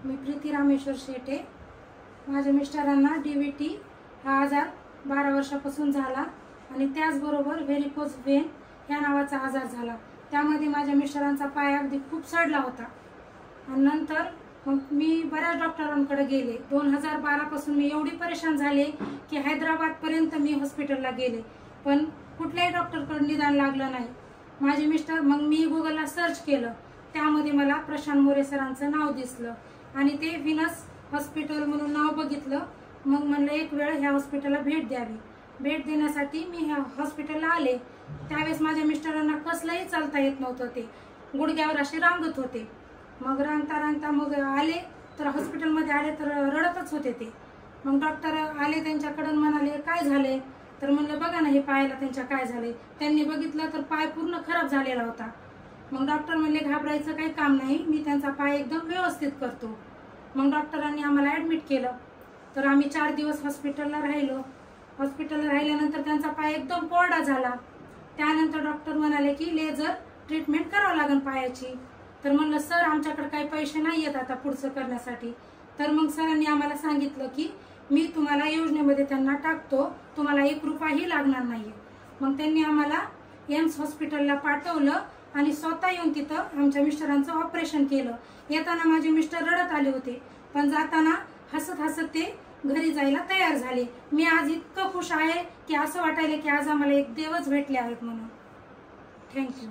मी प्रीती रामेश्वर शेटे। माझ्या मिस्टरांना DVT हा आजार 12 वर्षापासून झाला आणि त्याचबरोबर व्हेरिकोज वेन या नावाचा आजार झाला। त्यामध्ये माझ्या मिस्टरांचा पाय अगदी खूप सडला होता आणि नंतर मग मी बऱ्याच डॉक्टरांकडे गेले। 2012 पासून मी एवढी परेशान झाले की हैदराबाद पर्यंत मी हॉस्पिटलला गेले, पण कुठल्याही डॉक्टरकडे निदान लागलं नाही। माझे मिस्टर मग मी गुगलला सर्च केलं, त्यामध्ये मला प्रशांत मोरे सरांचं नाव दिसलं आणि ते विनस हॉस्पिटल म्हणून नाव बघितलं। मग म्हणलं एक वेळ ह्या हॉस्पिटलला भेट द्यावी। भेट देण्यासाठी मी ह्या हॉस्पिटलला आले। त्यावेळेस माझ्या मिस्टरांना कसलंही चालता येत नव्हतं, ते गुडघ्यावर असे रांगत होते। मग रांगता मग आले तर हॉस्पिटलमध्ये आले तर रडतच होते ते। मग डॉक्टर आले त्यांच्याकडून म्हणाले काय झाले, तर म्हणलं बघा ना हे पायाला त्यांच्या काय झाले। त्यांनी बघितलं तर पाय पूर्ण खराब झालेला होता। मग डॉक्टर म्हणले घाबरायचं काही काम नाही, मी त्यांचा पाय एकदम व्यवस्थित करतो। मग डॉक्टरांनी आम्हाला ॲडमिट केलं, तर आम्ही 4 दिवस हॉस्पिटलला राहिलो। हॉस्पिटलला राहिल्यानंतर त्यांचा पाय एकदम कोरडा झाला। त्यानंतर डॉक्टर म्हणाले की लेझर ट्रीटमेंट करावं लागेल पायाची। तर म्हणलं सर आमच्याकडे काही पैसे नाही आहेत आता पुढचं करण्यासाठी। तर मग सरांनी आम्हाला सांगितलं की मी तुम्हाला योजनेमध्ये त्यांना टाकतो, तुम्हाला 1 रुपयाही लागणार नाहीये। मग त्यांनी आम्हाला एम्स हॉस्पिटलला पाठवलं आणि स्वतः येऊन तिथं आमच्या मिस्टरांचं ऑपरेशन केलं। येताना माझे मिस्टर रडत आले होते, पण जाताना हसत हसत ते घरी जायला तयार झाले। मी आज इतकं खुश आहे की असं वाटायला की आज आम्हाला एक देवच भेटले आहेत म्हणून। थँक्यू।